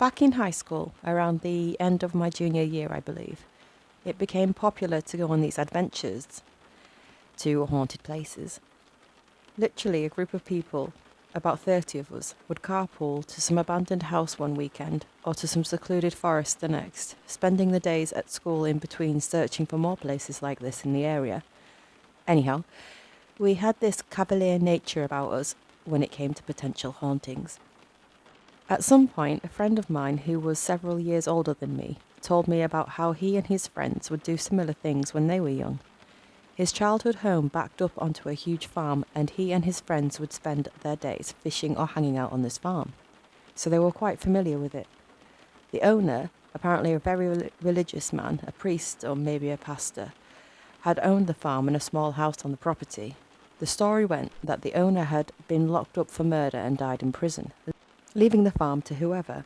Back in high school, around the end of my junior year, I believe, it became popular to go on these adventures to haunted places. Literally, a group of people, about 30 of us, would carpool to some abandoned house one weekend or to some secluded forest the next, spending the days at school in between searching for more places like this in the area. Anyhow, we had this cavalier nature about us when it came to potential hauntings. At some point, a friend of mine who was several years older than me told me about how he and his friends would do similar things when they were young. His childhood home backed up onto a huge farm, and he and his friends would spend their days fishing or hanging out on this farm. So they were quite familiar with it. The owner, apparently a very religious man, a priest or maybe a pastor, had owned the farm and a small house on the property. The story went that the owner had been locked up for murder and died in prison, leaving the farm to whoever.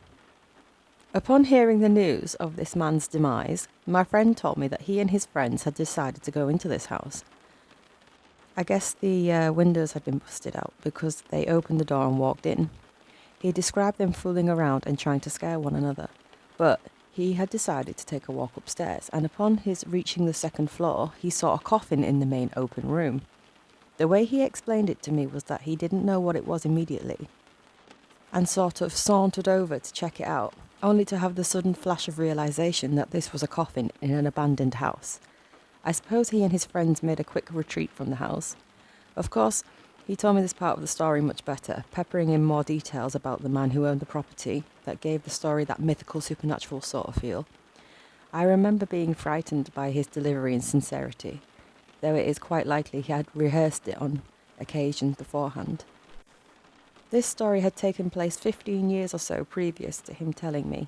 Upon hearing the news of this man's demise, my friend told me that he and his friends had decided to go into this house. I guess the windows had been busted out because they opened the door and walked in. He described them fooling around and trying to scare one another, but he had decided to take a walk upstairs, and upon his reaching the second floor, he saw a coffin in the main open room. The way he explained it to me was that he didn't know what it was immediately, and sort of sauntered over to check it out, only to have the sudden flash of realisation that this was a coffin in an abandoned house. I suppose he and his friends made a quick retreat from the house. Of course, he told me this part of the story much better, peppering in more details about the man who owned the property that gave the story that mythical, supernatural sort of feel. I remember being frightened by his delivery and sincerity, though it is quite likely he had rehearsed it on occasion beforehand. This story had taken place 15 years or so previous to him telling me.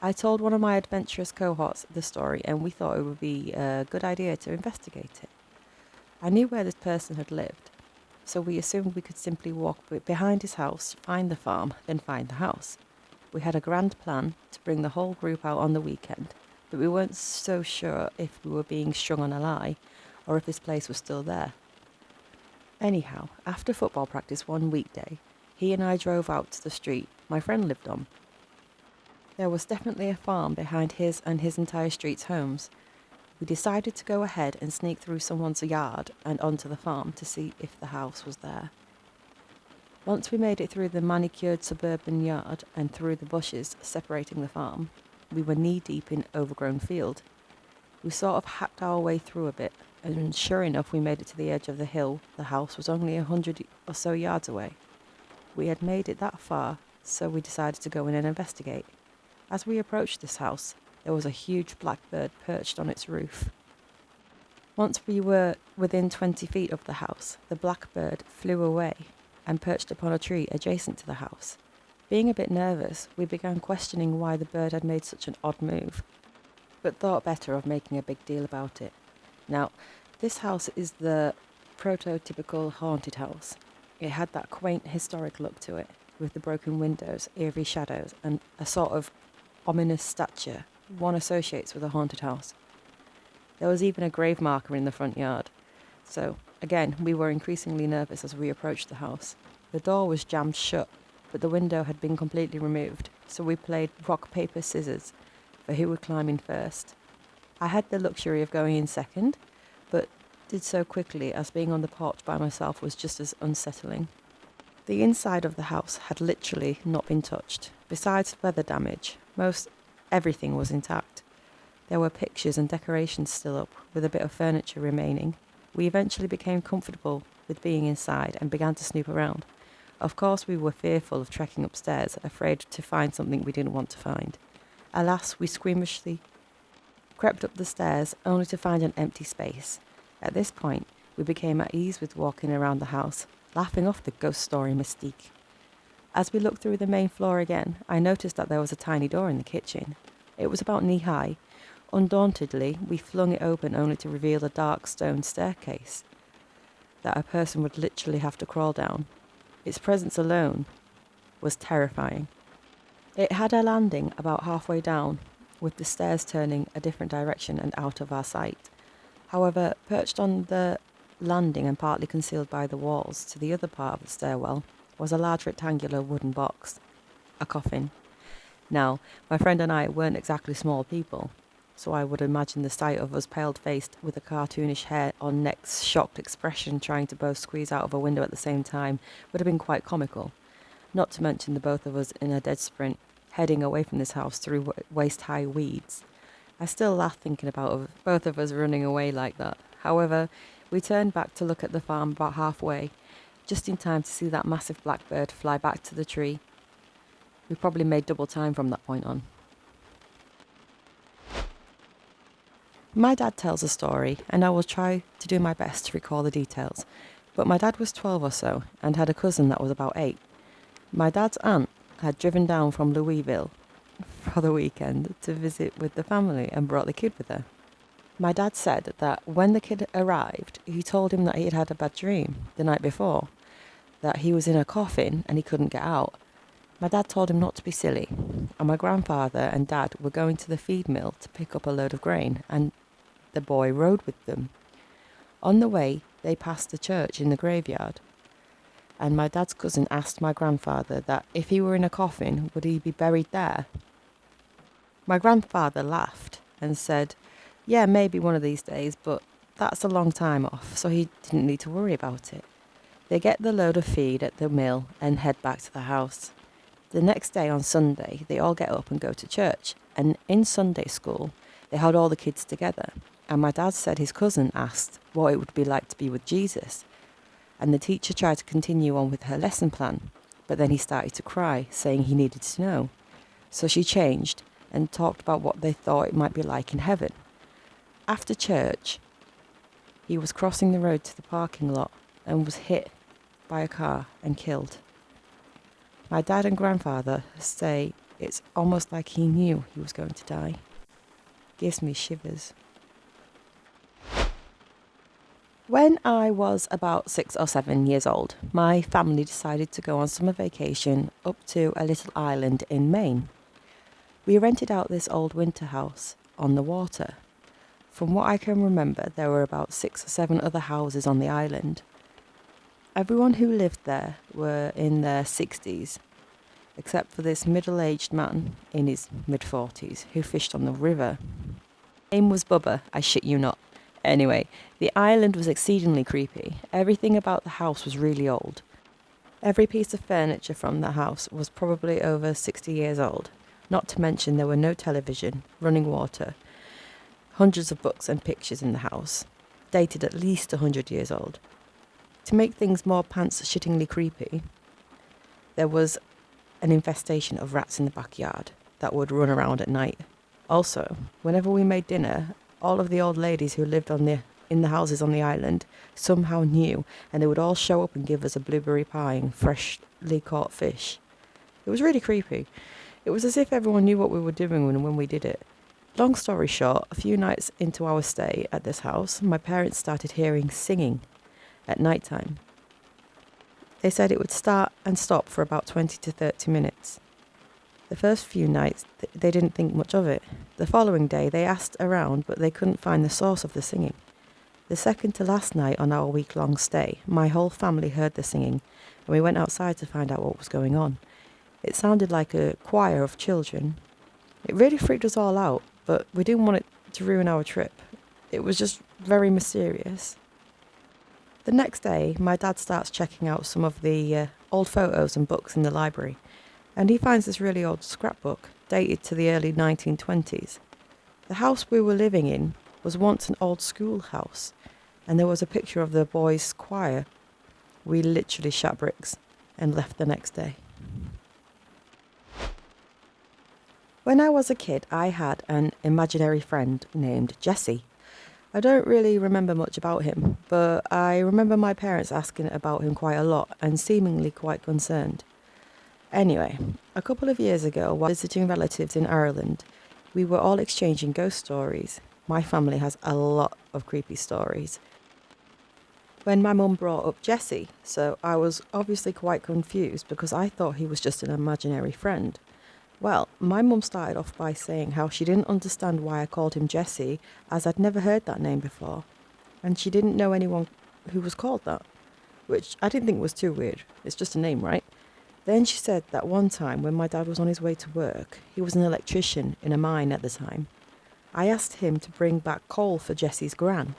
I told one of my adventurous cohorts the story, and we thought it would be a good idea to investigate it. I knew where this person had lived, so we assumed we could simply walk behind his house, find the farm, then find the house. We had a grand plan to bring the whole group out on the weekend, but we weren't so sure if we were being strung on a lie, or if this place was still there. Anyhow, after football practice one weekday, he and I drove out to the street my friend lived on. There was definitely a farm behind his and his entire street's homes. We decided to go ahead and sneak through someone's yard and onto the farm to see if the house was there. Once we made it through the manicured suburban yard and through the bushes separating the farm, we were knee-deep in overgrown field. We sort of hacked our way through a bit, and sure enough we made it to the edge of the hill. The house was only 100 or so yards away. We had made it that far, so we decided to go in and investigate. As we approached this house, there was a huge black bird perched on its roof. Once we were within 20 feet of the house, the black bird flew away and perched upon a tree adjacent to the house. Being a bit nervous, we began questioning why the bird had made such an odd move, but thought better of making a big deal about it. Now, this house is the prototypical haunted house. It had that quaint historic look to it, with the broken windows, eerie shadows, and a sort of ominous stature one associates with a haunted house. There was even a grave marker in the front yard. So, again, we were increasingly nervous as we approached the house. The door was jammed shut, but the window had been completely removed, so we played rock, paper, scissors for who would climb in first. I had the luxury of going in second, but did so quickly as being on the porch by myself was just as unsettling. The inside of the house had literally not been touched. Besides weather damage, most everything was intact. There were pictures and decorations still up, with a bit of furniture remaining. We eventually became comfortable with being inside and began to snoop around. Of course, we were fearful of trekking upstairs, afraid to find something we didn't want to find. Alas, we squeamishly crept up the stairs, only to find an empty space. At this point, we became at ease with walking around the house, laughing off the ghost story mystique. As we looked through the main floor again, I noticed that there was a tiny door in the kitchen. It was about knee-high. Undauntedly, we flung it open only to reveal a dark stone staircase that a person would literally have to crawl down. Its presence alone was terrifying. It had a landing about halfway down, with the stairs turning a different direction and out of our sight. However, perched on the landing and partly concealed by the walls to the other part of the stairwell was a large rectangular wooden box, a coffin. Now, my friend and I weren't exactly small people, so I would imagine the sight of us pale-faced with a cartoonish hair on neck's shocked expression trying to both squeeze out of a window at the same time would have been quite comical. Not to mention the both of us in a dead sprint, heading away from this house through waist-high weeds. I still laugh thinking about both of us running away like that. However, we turned back to look at the farm about halfway, just in time to see that massive blackbird fly back to the tree. We probably made double time from that point on. My dad tells a story, and I will try to do my best to recall the details. But my dad was 12 or so, and had a cousin that was about 8. My dad's aunt had driven down from Louisville for the weekend to visit with the family and brought the kid with her. My dad said that when the kid arrived, he told him that he had had a bad dream the night before, that he was in a coffin and he couldn't get out. My dad told him not to be silly, and my grandfather and dad were going to the feed mill to pick up a load of grain, and the boy rode with them. On the way, they passed the church in the graveyard, and my dad's cousin asked my grandfather that if he were in a coffin, would he be buried there? My grandfather laughed and said, yeah, maybe one of these days, but that's a long time off, so he didn't need to worry about it. They get the load of feed at the mill and head back to the house. The next day on Sunday, they all get up and go to church, and in Sunday school, they had all the kids together, and my dad said his cousin asked what it would be like to be with Jesus, and the teacher tried to continue on with her lesson plan, but then he started to cry, saying he needed to know. So she changed and talked about what they thought it might be like in heaven. After church, he was crossing the road to the parking lot and was hit by a car and killed. My dad and grandfather say it's almost like he knew he was going to die. Gives me shivers. When I was about 6 or 7 years old, my family decided to go on summer vacation up to a little island in Maine. We rented out this old winter house on the water. From what I can remember, there were about 6 or 7 other houses on the island. Everyone who lived there were in their 60s, except for this middle-aged man in his mid-40s who fished on the river. His name was Bubba, I shit you not. Anyway, the island was exceedingly creepy. Everything about the house was really old. Every piece of furniture from the house was probably over 60 years old. Not to mention there were no television, running water, hundreds of books and pictures in the house, dated at least 100 years old. To make things more pants-shittingly creepy, there was an infestation of rats in the backyard that would run around at night. Also, whenever we made dinner, all of the old ladies who lived in the houses on the island somehow knew, and they would all show up and give us a blueberry pie and freshly caught fish. It was really creepy. It was as if everyone knew what we were doing when we did it. Long story short, a few nights into our stay at this house, my parents started hearing singing at night time. They said it would start and stop for about 20 to 30 minutes. The first few nights, they didn't think much of it. The following day, they asked around, but they couldn't find the source of the singing. The second to last night on our week-long stay, my whole family heard the singing, and we went outside to find out what was going on. It sounded like a choir of children. It really freaked us all out, but we didn't want it to ruin our trip. It was just very mysterious. The next day, my dad starts checking out some of the old photos and books in the library, and he finds this really old scrapbook, dated to the early 1920s. The house we were living in was once an old schoolhouse, and there was a picture of the boys' choir. We literally shot bricks and left the next day. When I was a kid, I had an imaginary friend named Jesse. I don't really remember much about him, but I remember my parents asking about him quite a lot and seemingly quite concerned. Anyway, a couple of years ago, while visiting relatives in Ireland, we were all exchanging ghost stories. My family has a lot of creepy stories. When my mum brought up Jesse, so I was obviously quite confused because I thought he was just an imaginary friend. Well, my mum started off by saying how she didn't understand why I called him Jesse, as I'd never heard that name before, and she didn't know anyone who was called that, which I didn't think was too weird. It's just a name, right? Then she said that one time when my dad was on his way to work, he was an electrician in a mine at the time. I asked him to bring back coal for Jessie's gran.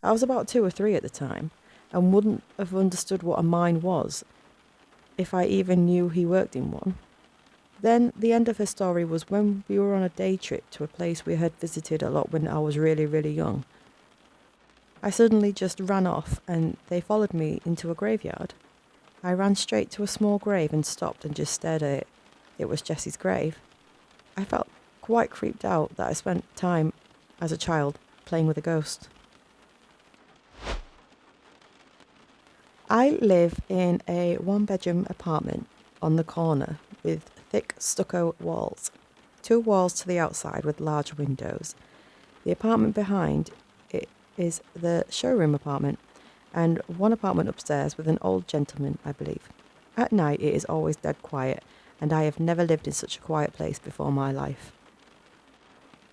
I was about 2 or 3 at the time and wouldn't have understood what a mine was if I even knew he worked in one. Then the end of her story was when we were on a day trip to a place we had visited a lot when I was really, really young. I suddenly just ran off and they followed me into a graveyard. I ran straight to a small grave and stopped and just stared at it. It was Jessie's grave. I felt quite creeped out that I spent time as a child playing with a ghost. I live in a 1-bedroom apartment on the corner with thick stucco walls. 2 walls to the outside with large windows. The apartment behind it is the showroom apartment and 1 apartment upstairs with an old gentleman, I believe. At night it is always dead quiet and I have never lived in such a quiet place before my life.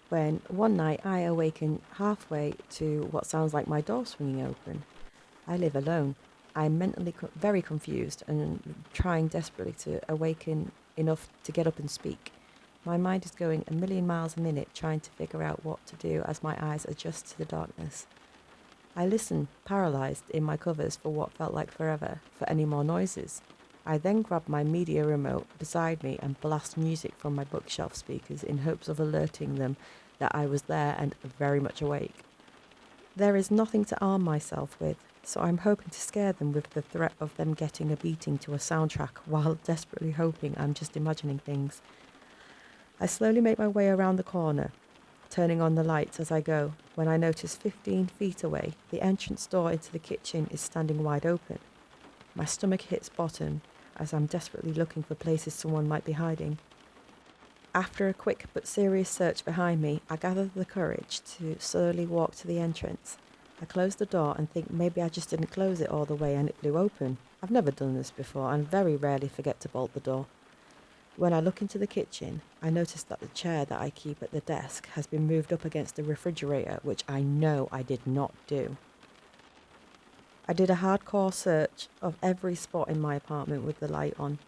When one night I awaken halfway to what sounds like my door swinging open. I live alone. I'm mentally very confused and trying desperately to awaken enough to get up and speak. My mind is going a million miles a minute trying to figure out what to do as my eyes adjust to the darkness. I listen, paralysed in my covers for what felt like forever, for any more noises. I then grab my media remote beside me and blast music from my bookshelf speakers in hopes of alerting them that I was there and very much awake. There is nothing to arm myself with, so I'm hoping to scare them with the threat of them getting a beating to a soundtrack while desperately hoping I'm just imagining things. I slowly make my way around the corner, turning on the lights as I go, when I notice 15 feet away, the entrance door into the kitchen is standing wide open. My stomach hits bottom as I'm desperately looking for places someone might be hiding. After a quick but serious search behind me, I gather the courage to slowly walk to the entrance. I close the door and think maybe I just didn't close it all the way and it blew open. I've never done this before and very rarely forget to bolt the door. When I look into the kitchen, I notice that the chair that I keep at the desk has been moved up against the refrigerator, which I know I did not do. I did a hardcore search of every spot in my apartment with the light on.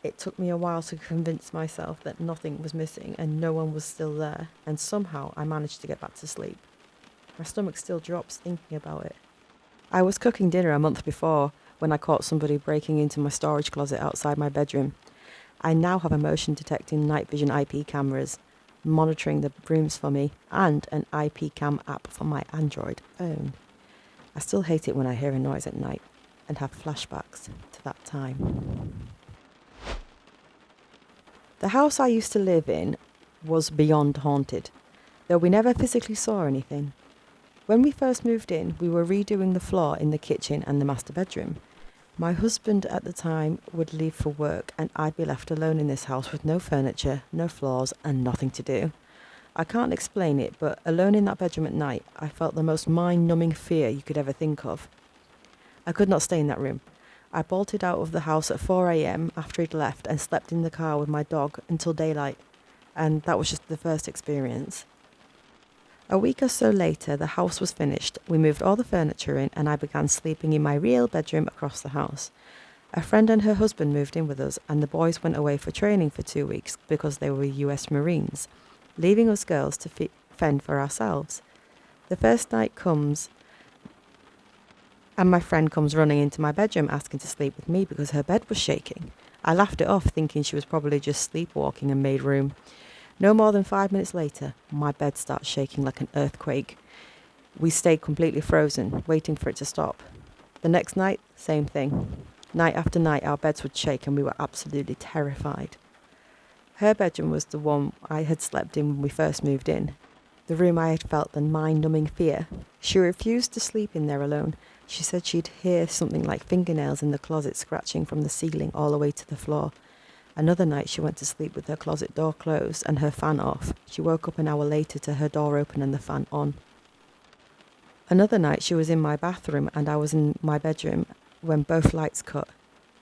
It took me a while to convince myself that nothing was missing and no one was still there, and somehow I managed to get back to sleep. My stomach still drops thinking about it. I was cooking dinner a month before when I caught somebody breaking into my storage closet outside my bedroom. I now have a motion detecting night vision IP cameras, monitoring the rooms for me, and an IP cam app for my Android phone. I still hate it when I hear a noise at night and have flashbacks to that time. The house I used to live in was beyond haunted, though we never physically saw anything. When we first moved in, we were redoing the floor in the kitchen and the master bedroom. My husband at the time would leave for work and I'd be left alone in this house with no furniture, no floors and nothing to do. I can't explain it, but alone in that bedroom at night, I felt the most mind-numbing fear you could ever think of. I could not stay in that room. I bolted out of the house at 4 a.m. after he'd left and slept in the car with my dog until daylight, and that was just the first experience. A week or so later, the house was finished. We moved all the furniture in and I began sleeping in my real bedroom across the house. A friend and her husband moved in with us and the boys went away for training for 2 weeks because they were US Marines, leaving us girls to fend for ourselves. The first night comes and my friend comes running into my bedroom asking to sleep with me because her bed was shaking. I laughed it off thinking she was probably just sleepwalking and made room. No more than 5 minutes later, my bed starts shaking like an earthquake. We stayed completely frozen, waiting for it to stop. The next night, same thing. Night after night, our beds would shake and we were absolutely terrified. Her bedroom was the one I had slept in when we first moved in, the room I had felt the mind-numbing fear. She refused to sleep in there alone. She said she'd hear something like fingernails in the closet scratching from the ceiling all the way to the floor. Another night she went to sleep with her closet door closed and her fan off. She woke up an hour later to her door open and the fan on. Another night she was in my bathroom and I was in my bedroom when both lights cut.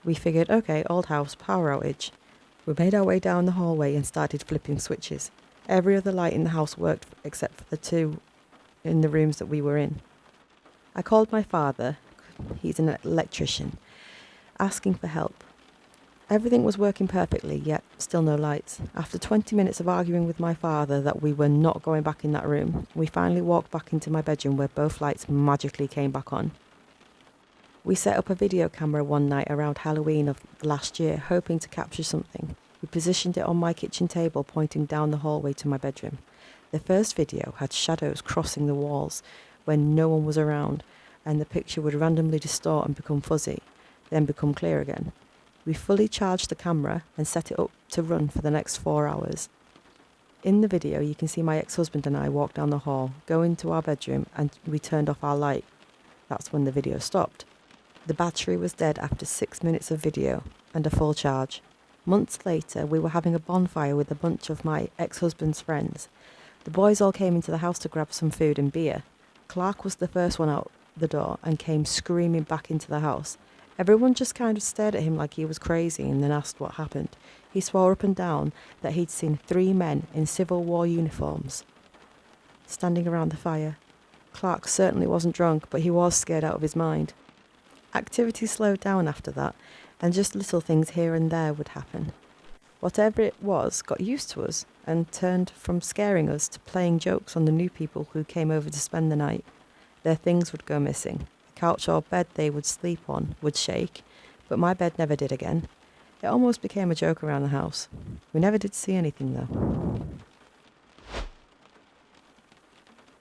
We figured, okay, old house, power outage. We made our way down the hallway and started flipping switches. Every other light in the house worked except for the 2 in the rooms that we were in. I called my father, he's an electrician, asking for help. Everything was working perfectly, yet still no lights. After 20 minutes of arguing with my father that we were not going back in that room, we finally walked back into my bedroom where both lights magically came back on. We set up a video camera one night around Halloween of last year, hoping to capture something. We positioned it on my kitchen table, pointing down the hallway to my bedroom. The first video had shadows crossing the walls when no one was around, and the picture would randomly distort and become fuzzy, then become clear again. We fully charged the camera and set it up to run for the next 4 hours. In the video, you can see my ex-husband and I walk down the hall, go into our bedroom, and we turned off our light. That's when the video stopped. The battery was dead after 6 minutes of video and a full charge. Months later, we were having a bonfire with a bunch of my ex-husband's friends. The boys all came into the house to grab some food and beer. Clark was the first one out the door and came screaming back into the house. Everyone just kind of stared at him like he was crazy and then asked what happened. He swore up and down that he'd seen 3 men in Civil War uniforms standing around the fire. Clark certainly wasn't drunk, but he was scared out of his mind. Activity slowed down after that, and just little things here and there would happen. Whatever it was got used to us and turned from scaring us to playing jokes on the new people who came over to spend the night. Their things would go missing. The couch or bed they would sleep on would shake, but my bed never did again. It almost became a joke around the house. We never did see anything though.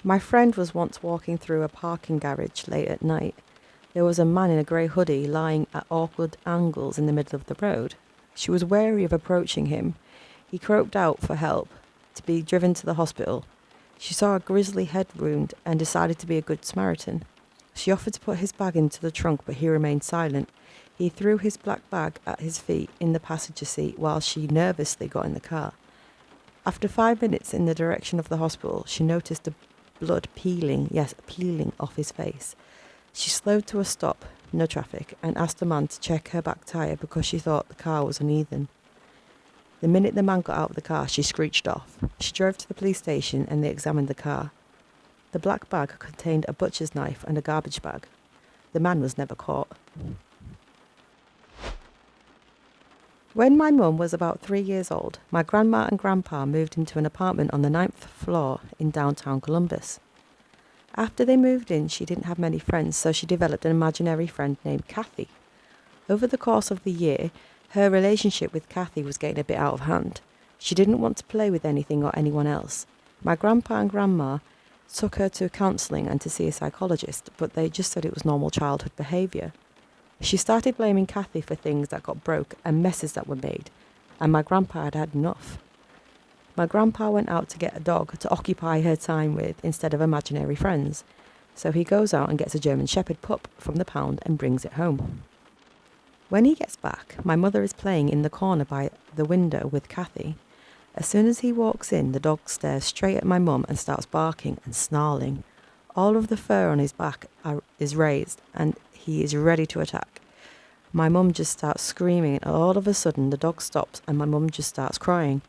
My friend was once walking through a parking garage late at night. There was a man in a grey hoodie lying at awkward angles in the middle of the road. She was wary of approaching him. He croaked out for help, to be driven to the hospital. She saw a grisly head wound and decided to be a good Samaritan. She offered to put his bag into the trunk, but he remained silent. He threw his black bag at his feet in the passenger seat while she nervously got in the car. After 5 minutes in the direction of the hospital, she noticed the blood peeling off his face. She slowed to a stop, no traffic, and asked the man to check her back tyre because she thought the car was uneven. The minute the man got out of the car, she screeched off. She drove to the police station and they examined the car. The black bag contained a butcher's knife and a garbage bag. The man was never caught. When my mum was about 3 years old, my grandma and grandpa moved into an apartment on the 9th floor in downtown Columbus. After they moved in, she didn't have many friends, so she developed an imaginary friend named Kathy. Over the course of the year, her relationship with Kathy was getting a bit out of hand. She didn't want to play with anything or anyone else. My grandpa and grandma took her to counselling and to see a psychologist, but they just said it was normal childhood behaviour. She started blaming Kathy for things that got broke and messes that were made, and my grandpa had had enough. My grandpa went out to get a dog to occupy her time with instead of imaginary friends. So he goes out and gets a German Shepherd pup from the pound and brings it home. When he gets back, my mother is playing in the corner by the window with Kathy. As soon as he walks in, the dog stares straight at my mum and starts barking and snarling. All of the fur on his back is raised and he is ready to attack. My mum just starts screaming and all of a sudden the dog stops and my mum just starts crying.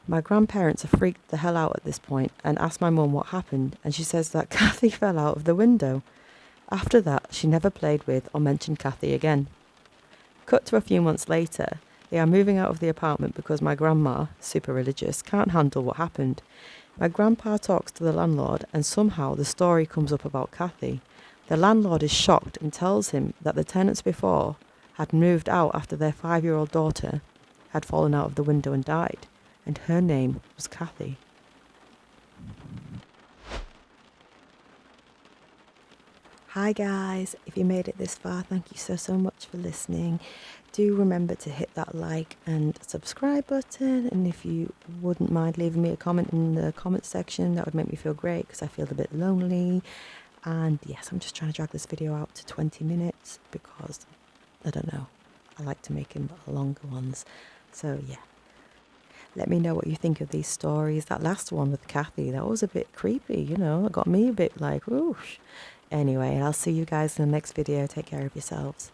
My grandparents are freaked the hell out at this point and ask my mum what happened, and she says that Kathy fell out of the window. After that, she never played with or mentioned Kathy again. Cut to a few months later, they are moving out of the apartment because my grandma, super religious, can't handle what happened. My grandpa talks to the landlord and somehow the story comes up about Kathy. The landlord is shocked and tells him that the tenants before had moved out after their 5-year-old daughter had fallen out of the window and died. And her name was Kathy. Hi guys, if you made it this far, thank you so much for listening. Do remember to hit that like and subscribe button, and if you wouldn't mind leaving me a comment in the comment section, that would make me feel great because I feel a bit lonely. And yes, I'm just trying to drag this video out to 20 minutes because, I don't know, I like to make them longer ones. So yeah. Let me know what you think of these stories. That last one with Kathy, that was a bit creepy, you know. It got me a bit like, whoosh. Anyway, I'll see you guys in the next video. Take care of yourselves.